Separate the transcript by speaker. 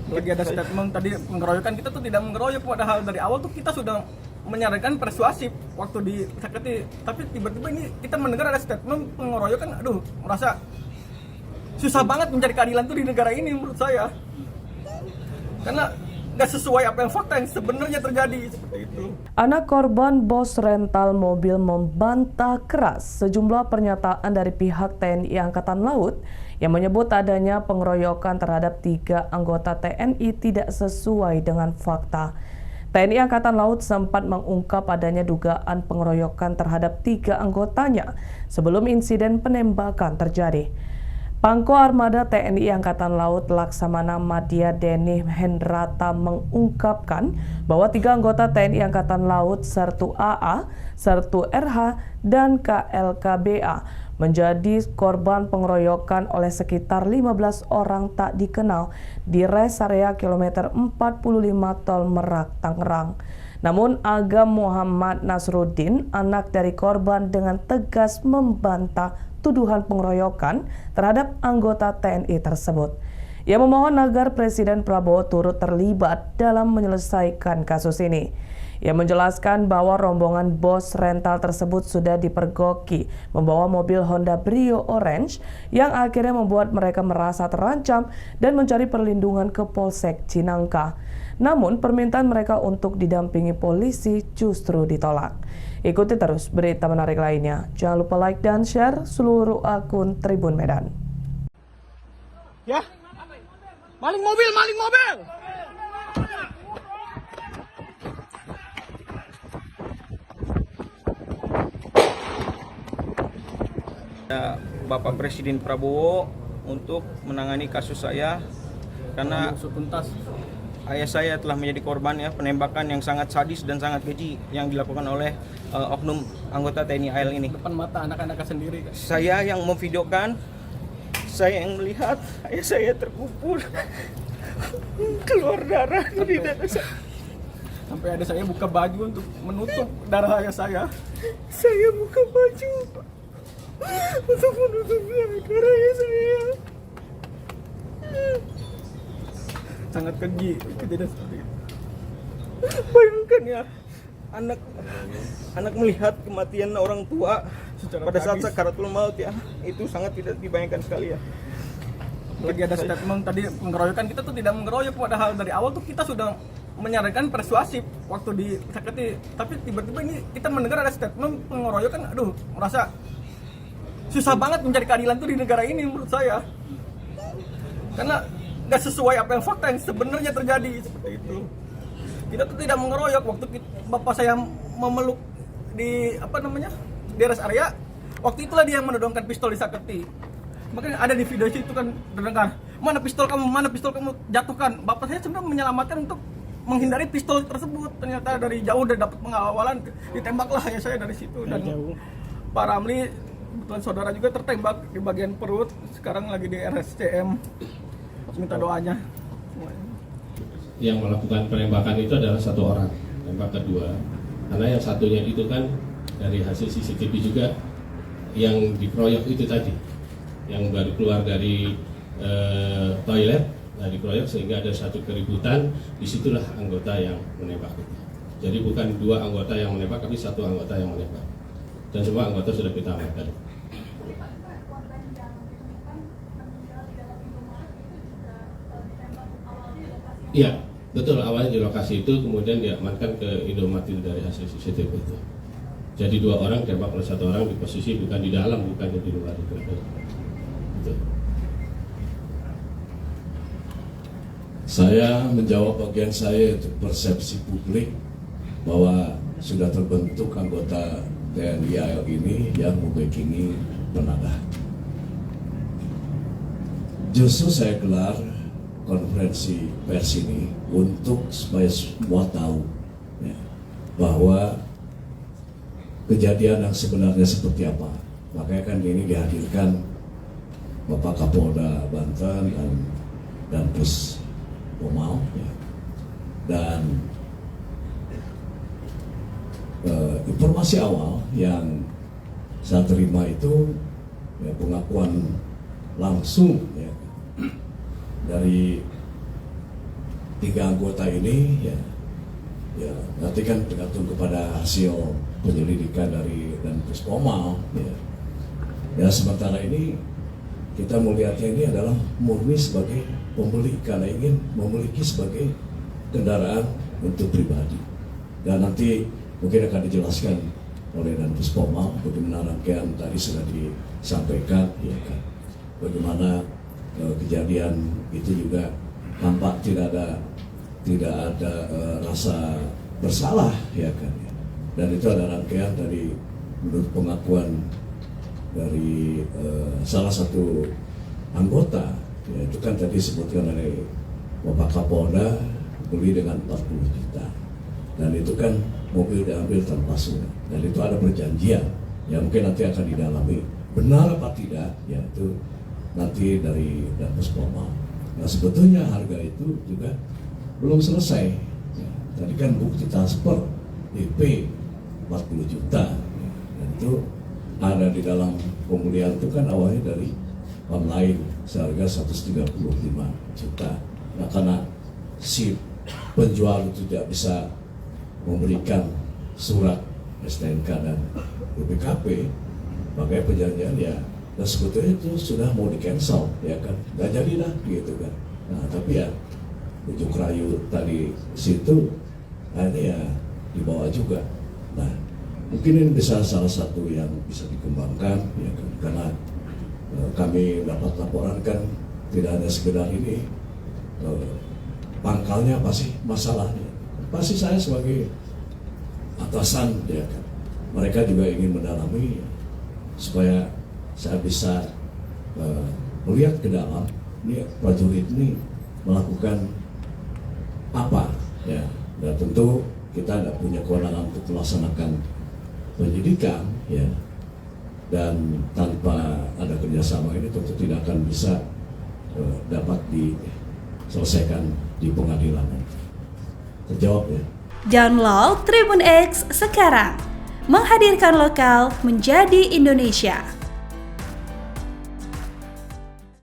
Speaker 1: Lagi ada statement tadi pengeroyokan, kita tuh tidak mengeroyok, padahal dari awal tuh kita sudah menyarankan persuasif waktu di Saketi, tapi tiba-tiba ini kita mendengar ada statement pengeroyokan. Aduh, merasa susah banget mencari keadilan tuh di negara ini menurut saya, karena nggak sesuai apa yang fakta yang sebenarnya terjadi seperti itu.
Speaker 2: Anak korban bos rental mobil membantah keras sejumlah pernyataan dari pihak TNI Angkatan Laut yang menyebut adanya pengeroyokan terhadap 3 anggota TNI tidak sesuai dengan fakta. TNI Angkatan Laut sempat mengungkap adanya dugaan pengeroyokan terhadap 3 anggotanya sebelum insiden penembakan terjadi. Pangko Armada TNI Angkatan Laut Laksamana Madya Deni Hendrata mengungkapkan bahwa 3 anggota TNI Angkatan Laut Sertu AA, Sertu RH, dan KLKBA menjadi korban pengeroyokan oleh sekitar 15 orang tak dikenal di res area kilometer 45 Tol Merak, Tangerang. Namun Agam Muhammad Nasruddin, anak dari korban, dengan tegas membantah tuduhan pengeroyokan terhadap anggota TNI tersebut. Ia memohon agar Presiden Prabowo turut terlibat dalam menyelesaikan kasus ini. Ia menjelaskan bahwa rombongan bos rental tersebut sudah dipergoki membawa mobil Honda Brio Orange yang akhirnya membuat mereka merasa terancam dan mencari perlindungan ke Polsek Cinangka. Namun permintaan mereka untuk didampingi polisi justru ditolak. Ikuti terus berita menarik lainnya. Jangan lupa like dan share seluruh akun Tribun Medan.
Speaker 1: Ya, maling mobil, maling mobil.
Speaker 3: Bapak Presiden Prabowo untuk menangani kasus saya karena ayah saya telah menjadi korban penembakan yang sangat sadis dan sangat keji yang dilakukan oleh oknum anggota TNI AL ini.
Speaker 1: Depan mata anak-anak sendiri.
Speaker 3: Saya yang memvideokan, saya yang melihat ayah saya terkubur keluar darah di dada saya.
Speaker 1: Sampai ada saya buka baju untuk menutup darah ayah saya.
Speaker 3: Saya buka baju untuk menutup darah ayah saya.
Speaker 1: Sangat keji kejadian seperti itu.
Speaker 3: Bayangkan ya, anak melihat kematian orang tua
Speaker 1: secara
Speaker 3: pada saat
Speaker 1: tragis.
Speaker 3: sakaratul maut ya, itu sangat tidak dibayangkan sekali ya.
Speaker 1: Lagi ada statement tadi pengeroyokan, kita tuh tidak mengeroyok, padahal dari awal tuh kita sudah menyarankan persuasif waktu di Saketi, tapi tiba-tiba ini kita mendengar ada statement pengeroyokan. Aduh, merasa susah banget mencari keadilan tuh di negara ini menurut saya, karena nggak sesuai apa yang fakta yang sebenarnya terjadi seperti itu. Kita tuh tidak mengeroyok. Waktu bapak saya memeluk di di rest area, waktu itulah dia menodongkan pistol di Saketi. Makanya ada di video itu kan terdengar, mana pistol kamu jatuhkan. Bapak saya sebenarnya menyelamatkan untuk menghindari pistol tersebut. Ternyata dari jauh udah dapat pengawalan, ditembaklah ya saya dari situ. Dan Pak Ramli, kebetulan saudara juga tertembak di bagian perut, sekarang lagi di RSCM. Minta doanya.
Speaker 4: Yang melakukan penembakan itu adalah 1 orang, tembak kedua. Karena yang satunya itu kan dari hasil CCTV juga yang dikeroyok itu tadi, yang baru keluar dari toilet, dikeroyok sehingga ada satu keributan. Disitulah anggota yang menembak itu. Jadi bukan 2 anggota yang menembak, tapi 1 anggota yang menembak. Dan semua anggota sudah kita amankan. Iya, betul. Awalnya di lokasi itu, kemudian diamankan ke Indomaret dari hasil CCTV itu. Jadi 2 orang tembak oleh 1 orang di posisi bukan di dalam, bukan di luar itu. Gitu.
Speaker 5: Saya menjawab bagian saya untuk persepsi publik bahwa sudah terbentuk anggota TNI AL ini yang membackingi penadah. Justru saya gelar konferensi pers ini untuk supaya semua tahu ya, bahwa kejadian yang sebenarnya seperti apa. Makanya kan ini dihadirkan Bapak Kapolda Banten dan Pus Pomau ya. Dan informasi awal yang saya terima itu ya, pengakuan langsung ya, dari 3 anggota ini ya nanti kan tergantung kepada hasil penyelidikan dari dan Puspomau ya sementara ini kita melihatnya ini adalah murni sebagai pembeli karena ingin memiliki sebagai kendaraan untuk pribadi dan nanti mungkin akan dijelaskan oleh dan Puspomau bagaimana rangkaian tadi sudah disampaikan ya kan bagaimana kejadian itu juga tampak tidak ada rasa bersalah ya kan dan itu ada rangkaian dari menurut pengakuan dari salah satu anggota ya, itu kan tadi disebutkan oleh Bapak Kapolda beli dengan 40 juta dan itu kan mobil diambil tanpa surat dan itu ada perjanjian yang mungkin nanti akan didalami benar apa tidak ya itu nanti dari Puspomau. Nah sebetulnya harga itu juga belum selesai ya, tadi kan bukti transfer DP 40 juta ya, dan itu ada di dalam pemulihan itu kan awalnya dari online seharga 135 juta. Nah karena si penjual itu tidak bisa memberikan surat STNK dan BPKP, makanya perjanjian ya dan sebetulnya itu sudah mau di cancel ya kan, nggak jadi dah gitu kan. Nah tapi ya ujuk rayu tadi situ akhirnya ya dibawa juga. Nah mungkin ini bisa salah satu yang bisa dikembangkan ya kan? Karena kami dapat laporan kan tidak hanya sekedar ini pangkalnya pasti masalahnya pasti saya sebagai atasan ya kan mereka juga ingin mendalami supaya saya bisa melihat ke dalam ini prajurit ini melakukan apa ya dan tentu kita tidak punya kewenangan untuk melaksanakan penyidikan ya dan tanpa ada kerjasama ini tentu tidak akan bisa dapat diselesaikan di pengadilan. Terjawab ya.
Speaker 6: Download Tribun X sekarang, menghadirkan lokal menjadi Indonesia.